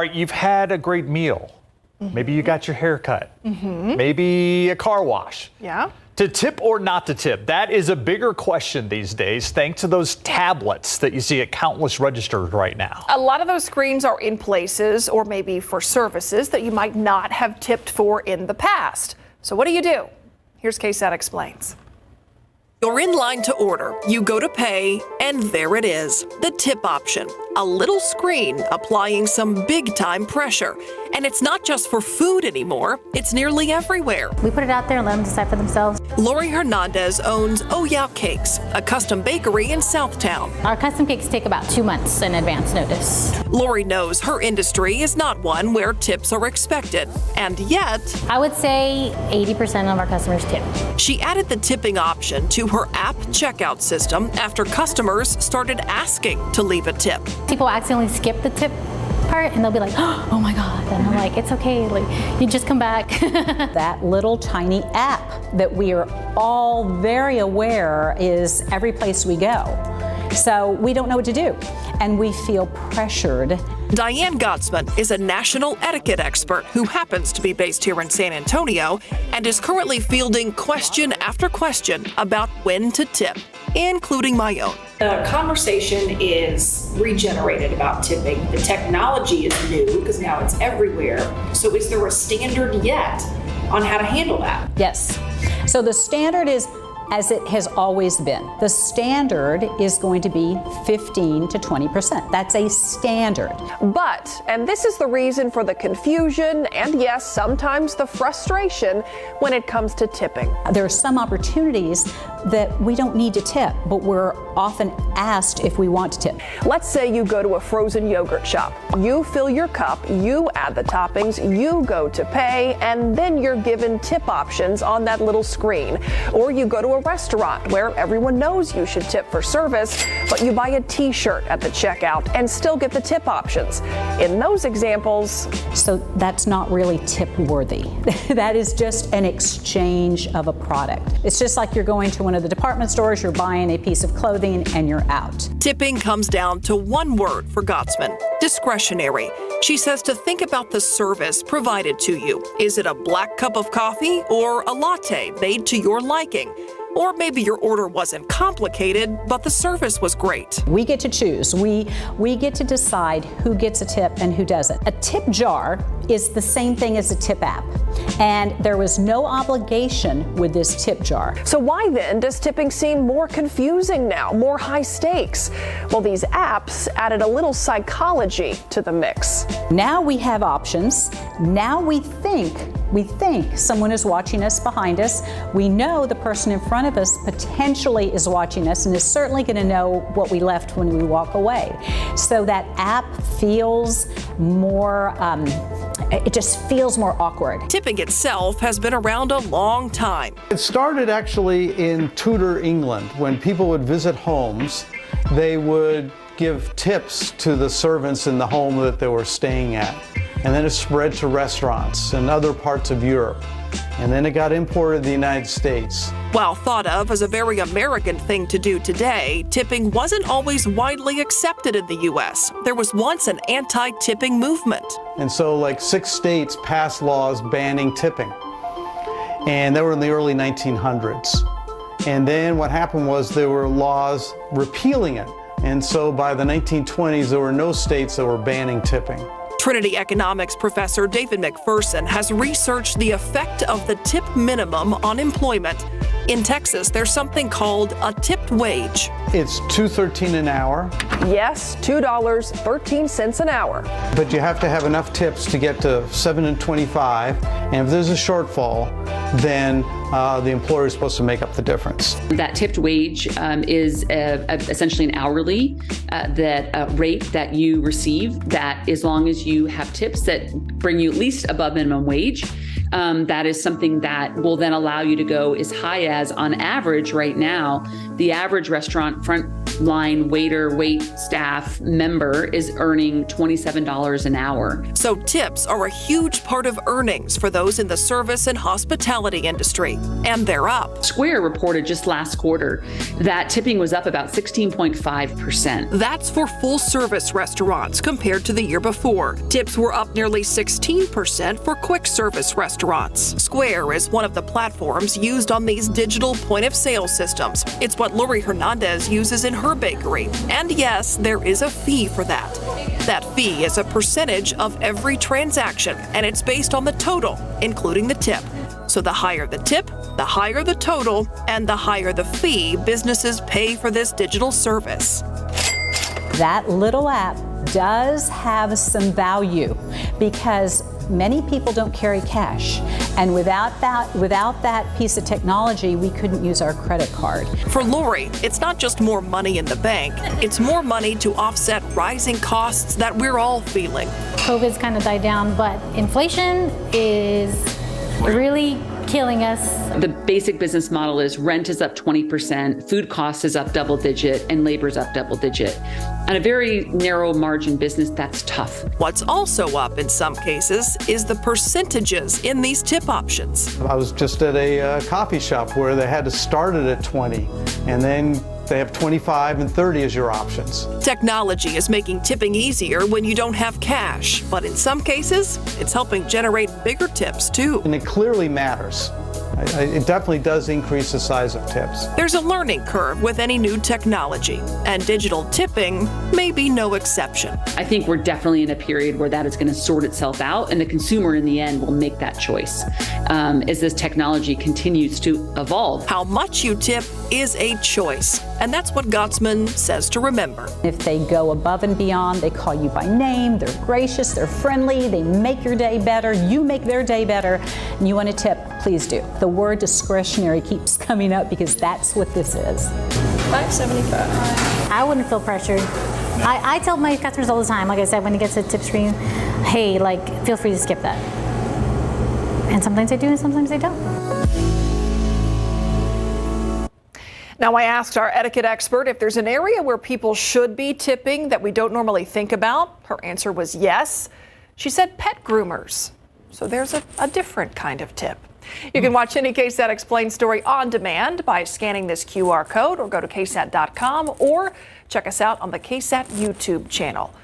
All right, you've had a great meal. Maybe you got your hair cut. Maybe a car wash. Yeah. To tip or not to tip, that is a bigger question these days, thanks to those tablets that you see at countless registers right now. A lot of those screens are in places or maybe for services that you might not have tipped for in the past. So what do you do? Here's KSAT Explains. You're in line to order, you go to pay, and there it is, the tip option. A little screen applying some big-time pressure. And it's not just for food anymore, it's nearly everywhere. We put it out there and let them decide for themselves. Lori Hernandez owns Oh Yeah Cakes, a custom bakery in Southtown. Our custom cakes take about 2 months in advance notice. Lori knows her industry is not one where tips are expected, and yet I would say 80% of our customers tip. she added the tipping option to her app checkout system after customers started asking to leave a tip. People accidentally skip the tip part and they'll be like, oh my God. And I'm like, it's okay, like, you just come back. That little tiny app that we are all very aware is every place we go. So we don't know what to do, and we feel pressured. Diane Gottsman is a national etiquette expert who happens to be based here in San Antonio and is currently fielding question after question about when to tip, including my own. The conversation is regenerated about tipping. The technology is new because now it's everywhere. So is there a standard yet on how to handle that? Yes. So the standard is as it has always been. The standard is going to be 15 to 20%. That's a standard. But, and this is the reason for the confusion and yes, sometimes the frustration when it comes to tipping. There are some opportunities that we don't need to tip, but we're often asked if we want to tip. Let's say you go to a frozen yogurt shop. You fill your cup, you add the toppings, you go to pay, and then you're given tip options on that little screen. Or you go to a restaurant where everyone knows you should tip for service, but you buy a t-shirt at the checkout and still get the tip options. In those examples, so that's not really tip worthy. That is just an exchange of a product. It's just like you're going to one of the department stores, you're buying a piece of clothing and you're out. Tipping comes down to one word for Gottsman: discretionary. She says to think about the service provided to you. Is it a black cup of coffee or a latte made to your liking? Or maybe your order wasn't complicated, but the service was great. We get to choose. We get to decide who gets a tip and who doesn't. A tip jar is the same thing as a tip app, and there was no obligation with this tip jar. so why then does tipping seem more confusing now, more high stakes? Well, these apps added a little psychology to the mix. Now we have options. Now we think someone is watching us behind us. We know the person in front of us potentially is watching us and is certainly going to know what we left when we walk away. So that app feels more, it just feels more awkward. Tipping itself has been around a long time. It started actually in Tudor England. When people would visit homes, they would give tips to the servants in the home that they were staying at. And then it spread to restaurants and other parts of Europe. And then it got imported to the United States. While thought of as a very American thing to do today, tipping wasn't always widely accepted in the U.S. There was once an anti-tipping movement. And so like 6 states passed laws banning tipping. And they were in the early 1900s. And then what happened was there were laws repealing it. And so by the 1920s, there were no states that were banning tipping. Trinity economics professor David McPherson has researched the effect of the tip minimum on employment. In Texas, there's something called a tipped wage. It's $2.13 an hour. Yes, $2.13 an hour. But you have to have enough tips to get to $7.25. And if there's a shortfall, then the employer is supposed to make up the difference. That tipped wage is essentially an hourly rate that you receive, that as long as you have tips that bring you at least above minimum wage, that is something that will then allow you to go as high as, on average right now, the average restaurant front line waiter, wait staff member is earning $27 an hour. So tips are a huge part of earnings for those in the service and hospitality industry, and they're up. Square reported just last quarter that tipping was up about 16.5%. That's for full-service restaurants compared to the year before. Tips were up nearly 16% for quick-service restaurants. Square is one of the platforms used on these digital point-of-sale systems. It's what Lori Hernandez uses in her bakery. And yes, there is a fee for that. That fee is a percentage of every transaction, and it's based on the total, including the tip. So the higher the tip, the higher the total, and the higher the fee businesses pay for this digital service. That little app does have some value because many people don't carry cash. And without that piece of technology, we couldn't use our credit card. For Lori, it's not just more money in the bank, it's more money to offset rising costs that we're all feeling. COVID's kind of died down, but inflation is really killing us. The basic business model is rent is up 20%, food cost is up double digit, and labor is up double digit. On a very narrow margin business, that's tough. What's also up in some cases is the percentages in these tip options. I was just at a coffee shop where they had to start it at 20, and then they have 25 and 30 as your options. Technology is making tipping easier when you don't have cash, but in some cases, it's helping generate bigger tips too. And it clearly matters. It definitely does increase the size of tips. There's a learning curve with any new technology, and digital tipping may be no exception. I think we're definitely in a period where that is going to sort itself out, and the consumer in the end will make that choice as this technology continues to evolve. How much you tip is a choice, and that's what Gottsman says to remember. If they go above and beyond, they call you by name, they're gracious, they're friendly, they make your day better, you make their day better, and you want to tip, please do. The word discretionary keeps coming up because that's what this is. $5.75. I wouldn't feel pressured. I tell my customers all the time, like I said, when it gets to the tip screen, hey, like, feel free to skip that. And sometimes they do and sometimes they don't. Now, I asked our etiquette expert if there's an area where people should be tipping that we don't normally think about. Her answer was yes. She said pet groomers. So there's a different kind of tip. You can watch any KSAT Explained story on demand by scanning this QR code or go to ksat.com or check us out on the KSAT YouTube channel.